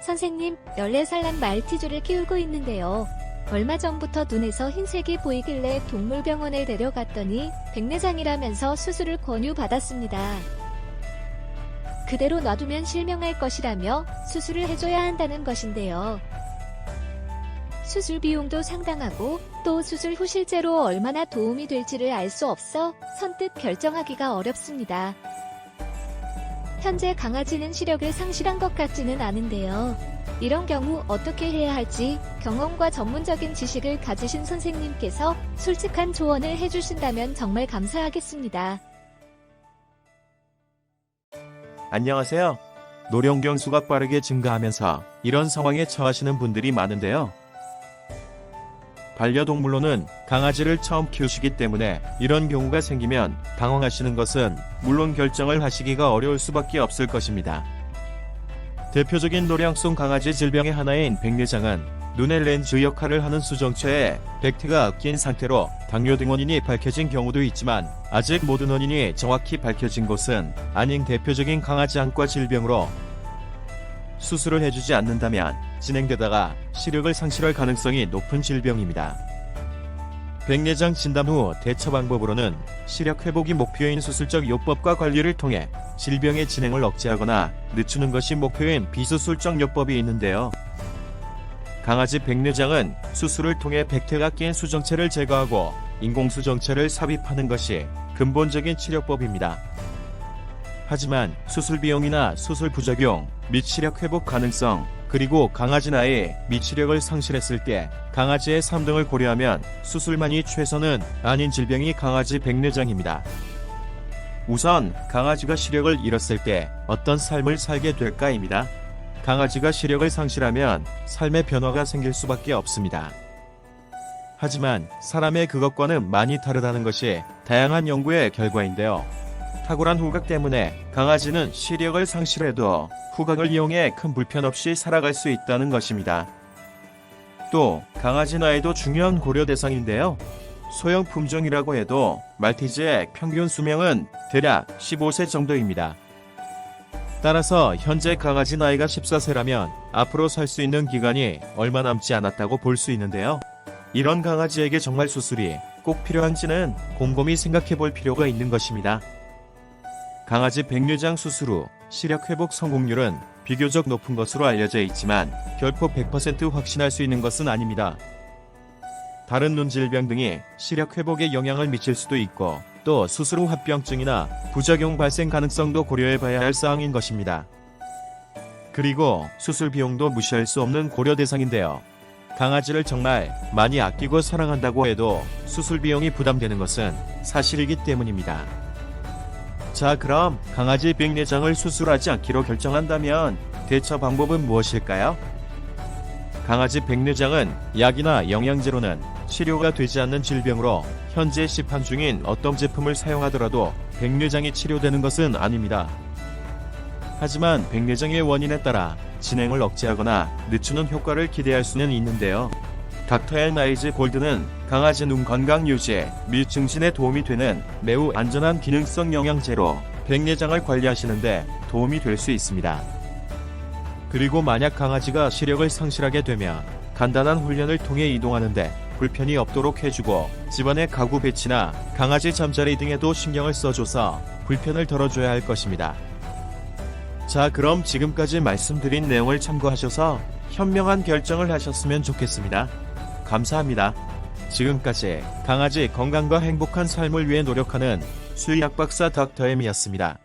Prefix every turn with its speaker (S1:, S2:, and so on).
S1: 선생님, 14살 난 말티즈를 키우고 있는데요. 얼마 전부터 눈에서 흰색이 보이길래 동물병원에 데려갔더니 백내장이라면서 수술을 권유받았습니다. 그대로 놔두면 실명할 것이라며 수술을 해줘야 한다는 것인데요. 수술 비용도 상당하고 또 수술 후 실제로 얼마나 도움이 될지를 알 수 없어 선뜻 결정하기가 어렵습니다. 현재 강아지는 시력을 상실한 것 같지는 않은데요. 이런 경우 어떻게 해야 할지 경험과 전문적인 지식을 가지신 선생님께서 솔직한 조언을 해주신다면 정말 감사하겠습니다.
S2: 안녕하세요. 노령경 수가 빠르게 증가하면서 이런 상황에 처하시는 분들이 많은데요. 반려동물로는 강아지를 처음 키우시기 때문에 이런 경우가 생기면 당황하시는 것은 물론 결정을 하시기가 어려울 수밖에 없을 것입니다. 대표적인 노령성 강아지 질병의 하나인 백내장은 눈의 렌즈 역할을 하는 수정체에 백태가 낀 상태로 당뇨 등 원인이 밝혀진 경우도 있지만 아직 모든 원인이 정확히 밝혀진 것은 아닌 대표적인 강아지 안과 질병으로 수술을 해주지 않는다면 진행되다가 시력을 상실할 가능성이 높은 질병입니다. 백내장 진단 후 대처 방법으로는 시력 회복이 목표인 수술적 요법과 관리를 통해 질병의 진행을 억제하거나 늦추는 것이 목표인 비수술적 요법이 있는데요. 강아지 백내장은 수술을 통해 백태가 낀 수정체를 제거하고 인공수정체를 삽입하는 것이 근본적인 치료법입니다. 하지만 수술 비용이나 수술 부작용, 및 시력 회복 가능성, 그리고 강아지 나이 및 시력을 상실했을 때 강아지의 삶 등을 고려하면 수술만이 최선은 아닌 질병이 강아지 백내장입니다. 우선 강아지가 시력을 잃었을 때 어떤 삶을 살게 될까입니다. 강아지가 시력을 상실하면 삶의 변화가 생길 수밖에 없습니다. 하지만 사람의 그것과는 많이 다르다는 것이 다양한 연구의 결과인데요. 탁월한 후각 때문에 강아지는 시력을 상실해도 후각을 이용해 큰 불편 없이 살아갈 수 있다는 것입니다. 또 강아지 나이도 중요한 고려 대상인데요. 소형 품종이라고 해도 말티즈의 평균 수명은 대략 15세 정도입니다. 따라서 현재 강아지 나이가 14세라면 앞으로 살 수 있는 기간이 얼마 남지 않았다고 볼 수 있는데요. 이런 강아지에게 정말 수술이 꼭 필요한지는 곰곰이 생각해 볼 필요가 있는 것입니다. 강아지 백내장 수술 후 시력 회복 성공률은 비교적 높은 것으로 알려져 있지만 결코 100% 확신할 수 있는 것은 아닙니다. 다른 눈 질병 등이 시력 회복에 영향을 미칠 수도 있고 또 수술 후 합병증이나 부작용 발생 가능성도 고려해 봐야 할 사항인 것입니다. 그리고 수술 비용도 무시할 수 없는 고려 대상인데요. 강아지를 정말 많이 아끼고 사랑한다고 해도 수술 비용이 부담되는 것은 사실이기 때문입니다. 자, 그럼 강아지 백내장을 수술하지 않기로 결정한다면 대처 방법은 무엇일까요? 강아지 백내장은 약이나 영양제로는 치료가 되지 않는 질병으로 현재 시판 중인 어떤 제품을 사용하더라도 백내장이 치료되는 것은 아닙니다. 하지만 백내장의 원인에 따라 진행을 억제하거나 늦추는 효과를 기대할 수는 있는데요. 닥터 엘마이즈 골드는 강아지 눈 건강 유지 및 증진에 도움이 되는 매우 안전한 기능성 영양제로 백내장을 관리하시는데 도움이 될 수 있습니다. 그리고 만약 강아지가 시력을 상실하게 되면 간단한 훈련을 통해 이동하는데 불편이 없도록 해주고 집안의 가구 배치나 강아지 잠자리 등에도 신경을 써줘서 불편을 덜어줘야 할 것입니다. 자, 그럼 지금까지 말씀드린 내용을 참고하셔서 현명한 결정을 하셨으면 좋겠습니다. 감사합니다. 지금까지 강아지 건강과 행복한 삶을 위해 노력하는 수의학 박사 닥터 M이었습니다.